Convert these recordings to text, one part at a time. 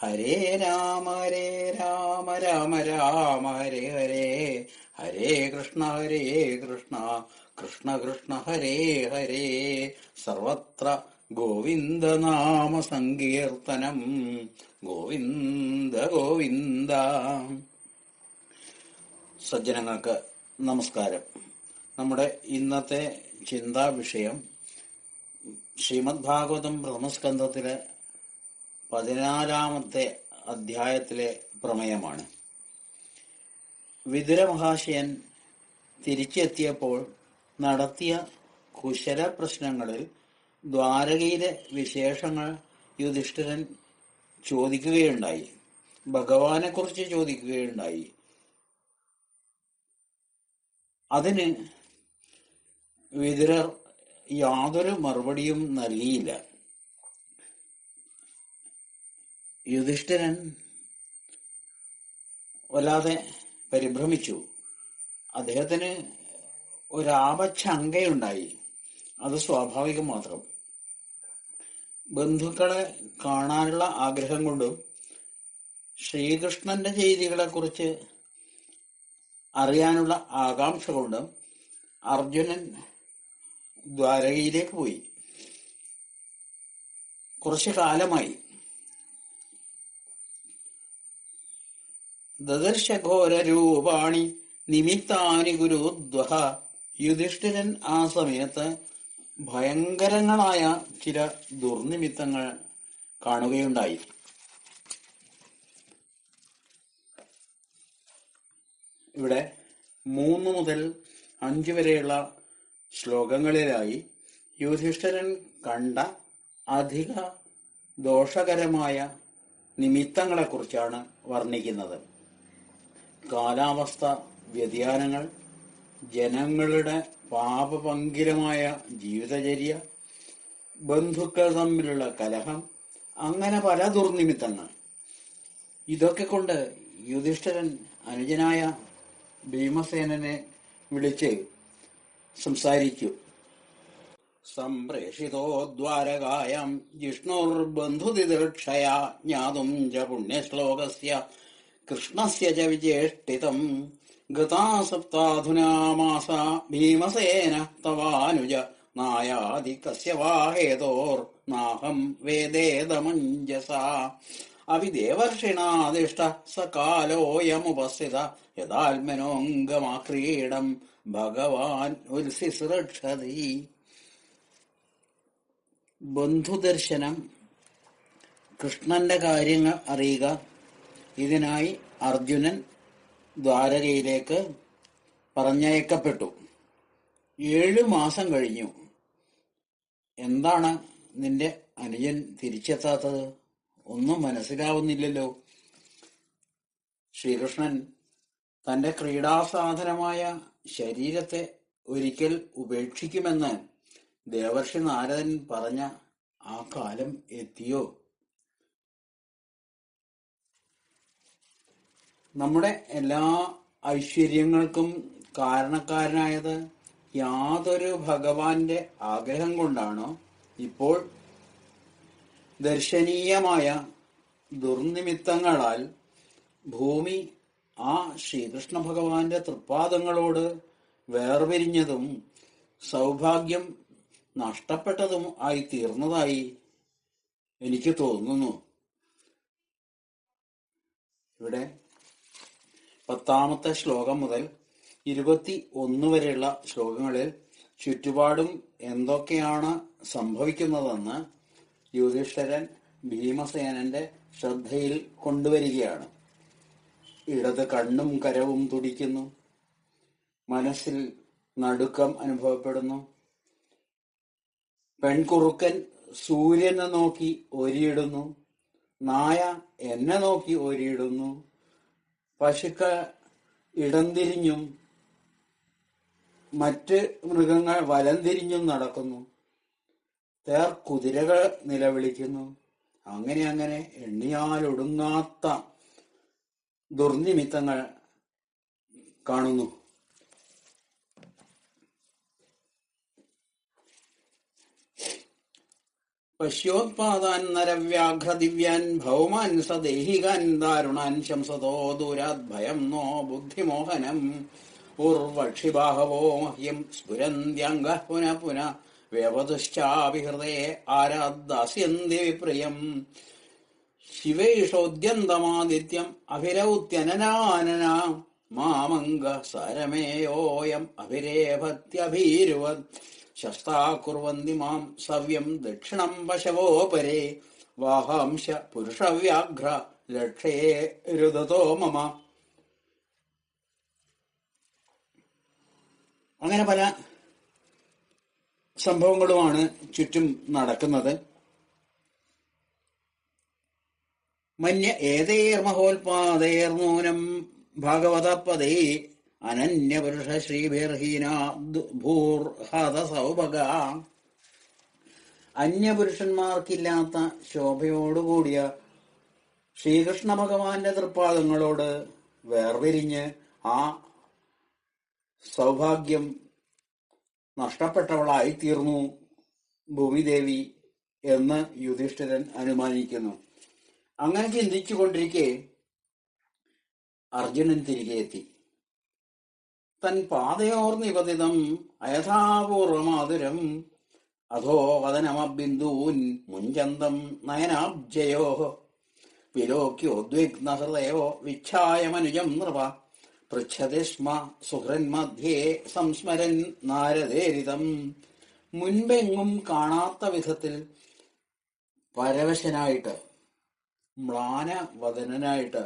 ഹരേ രാമ രാമ രാമ ഹരേ ഹരേ, ഹരേ കൃഷ്ണ കൃഷ്ണ കൃഷ്ണ ഹരേ ഹരേ. സർവത്ര ഗോവിന്ദനാമ സങ്കീർത്തനം, ഗോവിന്ദ ഗോവിന്ദ. സജ്ജനങ്ങൾക്ക് നമസ്കാരം. നമ്മുടെ ഇന്നത്തെ ചിന്താ വിഷയം ശ്രീമദ് ഭാഗവതം പ്രഥമസ്കന്ധത്തിലെ 14-ാമത്തെ അധ്യായത്തിലെ പ്രമേയമാണ്. വിതുര മഹാശയൻ തിരിച്ചെത്തിയപ്പോൾ നടത്തിയ കുശല പ്രശ്നങ്ങളിൽ ദ്വാരകയിലെ വിശേഷങ്ങൾ യുധിഷ്ഠിരൻ ചോദിക്കുകയുണ്ടായി, ഭഗവാനെക്കുറിച്ച് ചോദിക്കുകയുണ്ടായി. അതിന് വിതുരർ യാതൊരു മറുപടിയും നൽകിയില്ല. യുധിഷ്ഠിരൻ വല്ലാതെ പരിഭ്രമിച്ചു. അദ്ദേഹത്തിന് ഒരാപശങ്കയുണ്ടായി. അത് സ്വാഭാവികം മാത്രം. ബന്ധുക്കളെ കാണാനുള്ള ആഗ്രഹം കൊണ്ടും ശ്രീകൃഷ്ണന്റെ ചെയ്തികളെക്കുറിച്ച് അറിയാനുള്ള ആകാംക്ഷ കൊണ്ടും അർജുനൻ ദ്വാരകയിലേക്ക് പോയി. കുറച്ചു കാലമായി. ദദർശഘോരൂപാണി നിമിത്താനി ഗുരുദ്വഹ. യുധിഷ്ഠിരൻ ആ സമയത്ത് ഭയങ്കരങ്ങളായ ചില ദുർനിമിത്തങ്ങൾ കാണുകയുണ്ടായി. ഇവിടെ 3 മുതൽ 5 വരെയുള്ള ശ്ലോകങ്ങളിലായി യുധിഷ്ഠിരൻ കണ്ട അധിക ദോഷകരമായ നിമിത്തങ്ങളെക്കുറിച്ചാണ് വർണ്ണിക്കുന്നത്. കാലാവസ്ഥ വ്യതിയാനങ്ങൾ, ജനങ്ങളുടെ പാപപങ്കിലമായ ജീവിതചര്യ, ബന്ധുക്കൾ തമ്മിലുള്ള കലഹം, അങ്ങനെ പല ദുർനിമിത്തങ്ങൾ. ഇതൊക്കെ കൊണ്ട് യുധിഷ്ഠിരൻ അനുജനായ ഭീമസേനനെ വിളിച്ച് സംസാരിച്ചു. സംപ്രേഷിതോ ദ്വാരകായാം ജിഷ്ണുർബന്ധുതിദൃക്ഷയാ ജ്ഞാതും ച പുണ്യശ്ലോകസ്യ കൃഷ്ണസ്യ ച വിചേഷ്ടിതം. ഗതാ സപ്താധുനാ മാസാ ഭീമസേന തവാനുജ നായാതി കസ്യ വാ ഹേതോർ നാഹം വേദേദമഞ്ജസാ. അവിദേവർഷിണാദിഷ്ട സകാലോയമുപസ്ഥിത യഥാത്മനോംഗമാക്രീഡം ഭഗവാൻ ഉത്സിസൃക്ഷതി. ബന്ധുദർശനം, കൃഷ്ണന്റെ കാര്യങ്ങൾ അറിയുക, ഇതിനായി അർജുനൻ ദ്വാരകയിലേക്ക് പറഞ്ഞയക്കപ്പെട്ടു. 7 മാസം കഴിഞ്ഞു. എന്താണ് നിന്റെ അനുജൻ തിരിച്ചെത്താത്തത്? ഒന്നും മനസ്സിലാവുന്നില്ലല്ലോ. ശ്രീകൃഷ്ണൻ തന്റെ ക്രീഡാസാധനമായ ശരീരത്തെ ഒരിക്കൽ ഉപേക്ഷിക്കുമെന്ന് ദേവർഷി നാരദൻ പറഞ്ഞ ആ കാലം എത്തിയോ? നമ്മുടെ എല്ലാ ഐശ്വര്യങ്ങൾക്കും കാരണക്കാരനായത് യാതൊരു ഭഗവാന്റെ ആഗ്രഹം കൊണ്ടാണോ ഇപ്പോൾ ദർശനീയമായ ദുർനിമിത്തങ്ങളാൽ ഭൂമി ആ ശ്രീകൃഷ്ണ ഭഗവാന്റെ തൃപ്പാദങ്ങളോട് വേർപിരിഞ്ഞതും സൗഭാഗ്യം നഷ്ടപ്പെട്ടതും ആയി തീർന്നതായി എനിക്ക് തോന്നുന്നു. ഇവിടെ 10-ാമത്തെ ശ്ലോകം മുതൽ 21 വരെയുള്ള ശ്ലോകങ്ങളിൽ ചുറ്റുപാടും എന്തൊക്കെയാണ് സംഭവിക്കുന്നതെന്ന് യുധിഷ്ഠിരൻ ഭീമസേനന്റെ ശ്രദ്ധയിൽ കൊണ്ടുവരികയാണ്. ഇടത് കണ്ണും കരവും തുടിക്കുന്നു. മനസ്സിൽ നടുക്കം അനുഭവപ്പെടുന്നു. പെൺകുറുക്കൻ സൂര്യനെ നോക്കി ഒരിയിടുന്നു. നായ എന്നെ നോക്കി ഒരിയിടുന്നു. പശുക്കൾ ഇടംതിരിഞ്ഞും മറ്റ് മൃഗങ്ങൾ വലംതിരിഞ്ഞും നടക്കുന്നു. തേർ കുതിരകൾ നിലവിളിക്കുന്നു. അങ്ങനെ അങ്ങനെ എണ്ണിയാലൊടുങ്ങാത്ത ദുർനിമിത്തങ്ങൾ കാണുന്നു. പശ്യോത്പാദാൻ നരവ്യാഘ്രദിവ്യാൻ ഭൗമാൻ സദേഹികാൻ ദാരുണാൻ ശംസതോ ദൂരാത് ഭയം നോ ബുദ്ധിമോഹനം ഉർവക്ഷിബാഹവോ മഹ്യം സ്ഫുരന്ത്യംഗ പുനഃ പുനഃ വ്യവതുശ്ചാഭിഹൃതേ ആരാദ്ദാസ്യന്തി വിപ്രിയം ശിവൈഷോദ്യന്തമാദിത്യം അഭിരൗത്യനനാനന മാമംഗ സാരമേയോയം അഭിരേഭത്യഭീരുവത് ശസ്താകുർവന്തി മാം സവ്യം ദക്ഷിണം പശവോ പരേ വാഹാംശ പുരുഷവ്യാഘ്ര ലക്ഷേ രുദതോ മമ. അങ്ങനെ പല സംഭവങ്ങളുമാണ് ചുറ്റും നടക്കുന്നത്. മന്യ ഏതൈർമഹോൽപാദൈർനൂനം ഭാഗവതപദേ അനന്യപുരുഷ ശ്രീഭിർഹീന ഭൂർഹത സൗഭഗ. അന്യപുരുഷന്മാർക്കില്ലാത്ത ശോഭയോടുകൂടിയ ശ്രീകൃഷ്ണ ഭഗവാന്റെ തൃപ്പാദങ്ങളോട് വേർപിരിഞ്ഞ് ആ സൗഭാഗ്യം നഷ്ടപ്പെട്ടവളായിത്തീർന്നു ഭൂമിദേവി എന്ന് യുധിഷ്ഠിരൻ അനുമാനിക്കുന്നു. അങ്ങനെ ചിന്തിച്ചു കൊണ്ടിരിക്കെ അർജുനൻ തിരികെ എത്തി. തൻ പാതയോർ നിപതിതം അയഥാപൂർവമാതുരം അധോ വദനമബിന്ദൂൻ മുഞ്ചന്തം നയനാബ്ജയോ വിലോക്യോദ്വിഗ്നഹൃദയോ വിച്ഛായമനുജം നൃപ പൃച്ഛതി സ്മ സുഹൃന്മധ്യേ സംസ്മരൻ നാരദേരിതം. മുൻപെങ്ങും കാണാത്ത വിധത്തിൽ പരവശനായിട്ട്, മ്ലാനവദനായിട്ട്,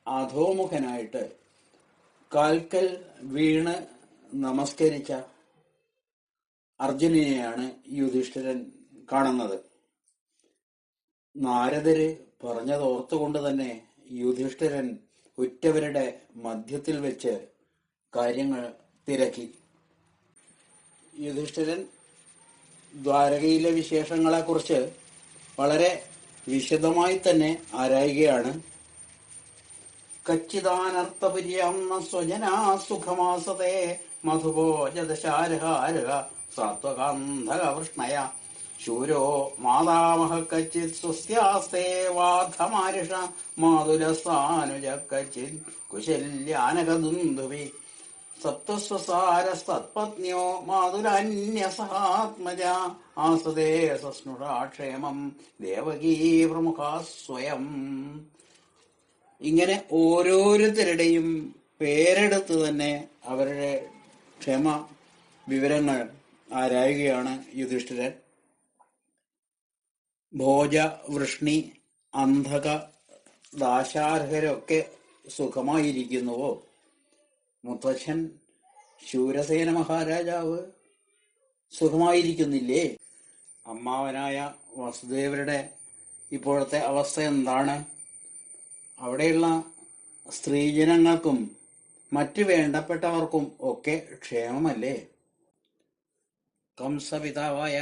അധോമുഖനായിട്ട് കാൽക്കൽ വീണ് നമസ്കരിച്ച അർജുനനെയാണ് യുധിഷ്ഠിരൻ കാണുന്നത്. നാരദര് പറഞ്ഞതോർത്തുകൊണ്ട് തന്നെ യുധിഷ്ഠിരൻ ഉറ്റവരുടെ മധ്യത്തിൽ വെച്ച് കാര്യങ്ങൾ തിരക്കി. യുധിഷ്ഠിരൻ ദ്വാരകയിലെ വിശേഷങ്ങളെക്കുറിച്ച് വളരെ വിശദമായി തന്നെ ആരായുകയാണ്. കച്ചിദാനർത്ഥപുര്യം സ്വജനാ സുഖമാസതേ മധുഭോജദശാരഹാരഹ സാത്വകാന്ധകവൃഷ്ണയ ശൂരോ മാതാമഹ കച്ചിത് സുസ്യാസ്തേ വാധമാരിഷ മാതുലസാനുജ കച്ചിത് കുശല്യാനകദുന്ദുഭി സപ്തസ്വസാരസ്തത്പത്ന്യോ മാതുലന്യസഹാത്മജ ആസതേ സസ്നുഷാക്ഷേമം ദേവകീ പ്രമുഖ സ്വയം. ഇങ്ങനെ ഓരോരുത്തരുടെയും പേരെടുത്ത് തന്നെ അവരുടെ ക്ഷേമ വിവരങ്ങൾ ആരായുകയാണ് യുധിഷ്ഠിരൻ. ഭോജ, വൃഷ്ണി, അന്ധക, ദാശാർഹരൊക്കെ സുഖമായിരിക്കുന്നുവോ? മുത്തച്ഛൻ ശൂരസേന മഹാരാജാവ് സുഖമായിരിക്കുന്നില്ലേ? അമ്മാവനായ വസുദേവരുടെ ഇപ്പോഴത്തെ അവസ്ഥ എന്താണ്? അവിടെയുള്ള സ്ത്രീജനങ്ങൾക്കും മറ്റു വേണ്ടപ്പെട്ടവർക്കും ഒക്കെ ക്ഷേമമല്ലേ? കംസപിതാവായ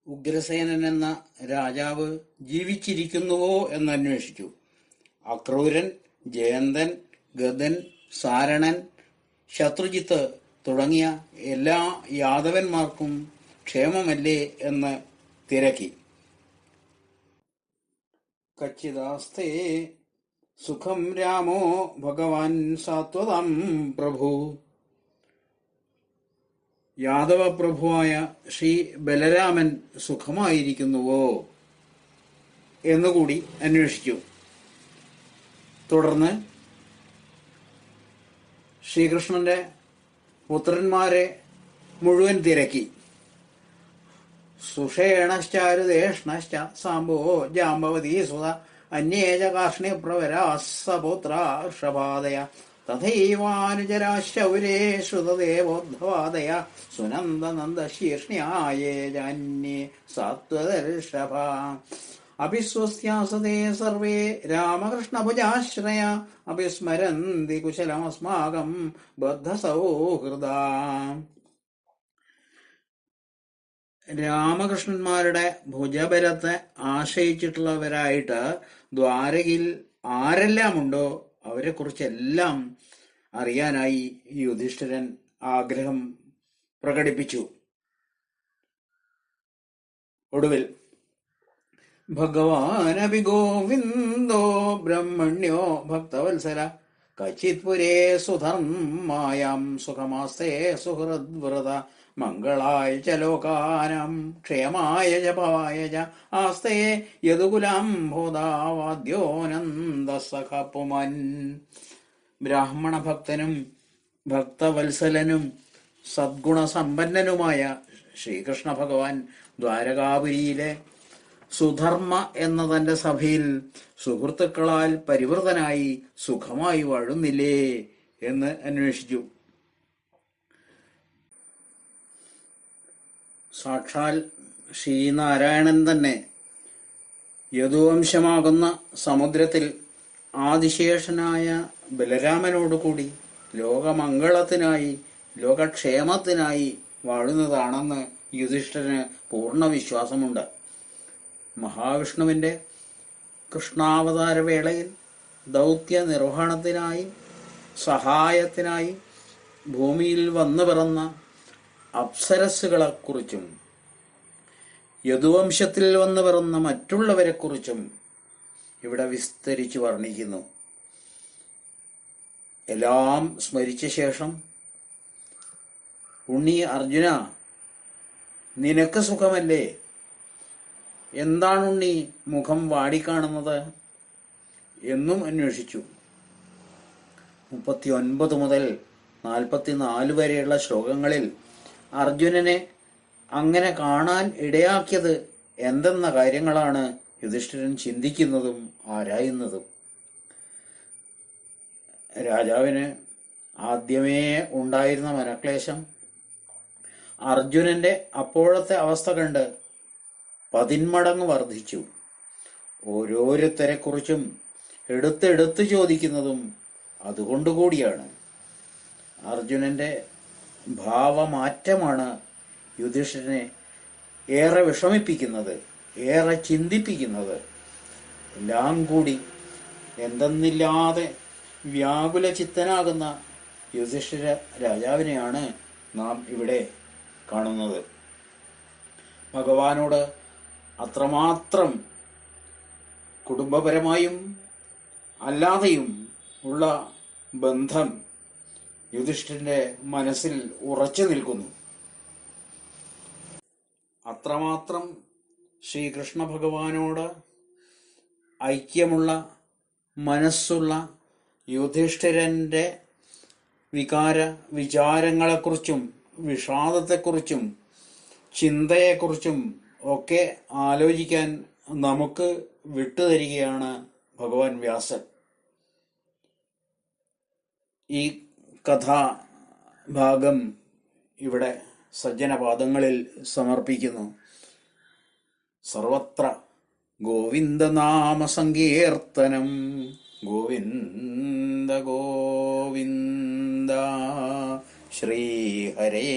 ഉഗ്രസേനൻ എന്ന രാജാവ് ജീവിച്ചിരിക്കുന്നുവോ എന്നന്വേഷിച്ചു. അക്രൂരൻ, ജയന്തൻ, ഗദൻ, സാരണൻ, ശത്രുജിത്ത് തുടങ്ങിയ എല്ലാ യാദവന്മാർക്കും ക്ഷേമമല്ലേ എന്ന് തിരക്കി. കച്ചിദാസ്തേ സുഖം രാമോ ഭഗവാൻ സാത്വതം പ്രഭു. യാദവ പ്രഭുവായ ശ്രീ ബലരാമൻ സുഖമായിരിക്കുന്നുവോ എന്നുകൂടി അന്വേഷിച്ചു. തുടർന്ന് ശ്രീകൃഷ്ണന്റെ പുത്രന്മാരെ മുഴുവൻ തിരക്കി. സുഷേണശ്ചാരുദേഷ്ണശ്ച സാംബോ ജാംബവതീ സുത അന്യേജ കാർഷ്ണിപ്രവരാ സപുത്രാർഷഭാദയ തഥൈവാനുചരാ ശൗരേ ശ്രുതദേവോദ്ധവാദയ സുനന്ദനന്ദശീർഷ്ണ്യായേ ജാന്യേ സാത്വദർഷഭ അഭിസ്വസ്യാസതേ സർവേ രാമകൃഷ്ണഭുജാശ്രയ അഭിസ്മരന്തി കുശലമസ്മാകം ബദ്ധസൗഹൃദാ. രാമകൃഷ്ണന്മാരുടെ ഭുജബലത്തെ ആശ്രയിച്ചിട്ടുള്ളവരായിട്ട് ദ്വാരകയിൽ ആരെല്ലാമുണ്ടോ അവരെ കുറിച്ചെല്ലാം അറിയാനായി യുധിഷ്ഠിരൻ ആഗ്രഹം പ്രകടിപ്പിച്ചു. ഒടുവിൽ ഭഗവാനപി ഗോവിന്ദോ ബ്രഹ്മണ്യോ ഭക്തവത്സല കച്ചിത് പുരേ സുധർമായാം സുഖമാസ്തേ സുഹൃദ്വ്രത മംഗളായ ച ലോകാനാം ക്ഷേമായ ച ഭവായ ച ആസ്തേ യദുകുലാം ഭൂതാവാദ്യോനന്ദസഖ പുമൻ. ബ്രാഹ്മണ ഭക്തനും ഭക്തവത്സലനും സദ്ഗുണസമ്പന്നനുമായ ശ്രീകൃഷ്ണ ഭഗവാൻ ദ്വാരകാപുരിയിലെ സുധർമ്മ എന്ന തന്റെ സഭയിൽ സുഹൃത്തുക്കളാൽ പരിവൃതനായി സുഖമായി വാഴുന്നില്ലേ എന്ന് അന്വേഷിച്ചു. സാക്ഷാൽ ശ്രീനാരായണൻ തന്നെ യദുവംശമാകുന്ന സമുദ്രത്തിൽ ആദിശേഷനായ ബലരാമനോടുകൂടി ലോകമംഗളത്തിനായി ലോകക്ഷേമത്തിനായി വാഴുന്നതാണെന്ന് യുധിഷ്ഠിരന് പൂർണ്ണ വിശ്വാസമുണ്ട്. മഹാവിഷ്ണുവിൻ്റെ കൃഷ്ണാവതാര വേളയിൽ ദൗത്യ നിർവഹണത്തിനായി സഹായത്തിനായി ഭൂമിയിൽ വന്നു പിറന്ന അപ്സരസ്സുകളെക്കുറിച്ചും യദുവംശത്തിൽ വന്നു പിറന്ന മറ്റുള്ളവരെക്കുറിച്ചും ഇവിടെ വിസ്തരിച്ച് വർണ്ണിക്കുന്നു. എല്ലാം സ്മരിച്ച ശേഷം, ഉണ്ണി അർജുന, നിനക്ക് സുഖമല്ലേ? എന്താണുണ്ണി മുഖം വാടിക്കാണുന്നത് എന്നും അന്വേഷിച്ചു. 39 മുതൽ 44 വരെയുള്ള ശ്ലോകങ്ങളിൽ അർജുനനെ അങ്ങനെ കാണാൻ ഇടയാക്കിയത് എന്തെന്ന കാര്യങ്ങളാണ് യുധിഷ്ഠിരൻ ചിന്തിക്കുന്നതും ആരായുന്നതും. രാജാവിന് ആദ്യമേ ഉണ്ടായിരുന്ന മനക്ലേശം അർജുനന്റെ അപ്പോഴത്തെ അവസ്ഥ കണ്ട് 10 മടങ്ങ് വർദ്ധിച്ചു. ഓരോരുത്തരെക്കുറിച്ചും എടുത്തെടുത്ത് ചോദിക്കുന്നതും അതുകൊണ്ടുകൂടിയാണ്. അർജുനന്റെ ഭാവമാറ്റമാണ് യുധിഷ്ഠിരനെ ഏറെ വിഷമിപ്പിക്കുന്നത്, ഏറെ ചിന്തിപ്പിക്കുന്നത്. എല്ലാം കൂടി എന്തെന്നില്ലാതെ വ്യാകുല ചിത്തനാകുന്ന യുധിഷ്ഠിര രാജാവിനെയാണ് നാം ഇവിടെ കാണുന്നത്. ഭഗവാനോട് അത്രമാത്രം കുടുംബപരമായും അല്ലാതെയും ഉള്ള ബന്ധം യുധിഷ്ഠിരന്റെ മനസ്സിൽ ഉറച്ചു നിൽക്കുന്നു. അത്രമാത്രം ശ്രീകൃഷ്ണ ഭഗവാനോട് ഐക്യമുള്ള മനസ്സുള്ള യുധിഷ്ഠിരന്റെ വിചാരങ്ങളെക്കുറിച്ചും വിഷാദത്തെക്കുറിച്ചും ചിന്തയെക്കുറിച്ചും ഒക്കെ ആലോചിക്കാൻ നമുക്ക് വിട്ടുതരികയാണ് ഭഗവാൻ വ്യാസൻ. ഈ കഥാഭാഗം ഇവിടെ സജ്ജനപാദങ്ങളിൽ സമർപ്പിക്കുന്നു. സർവത്ര ഗോവിന്ദനാമ സങ്കീർത്തനം. ഗോവിന്ദ ഗോവിന്ദ. ശ്രീഹരേ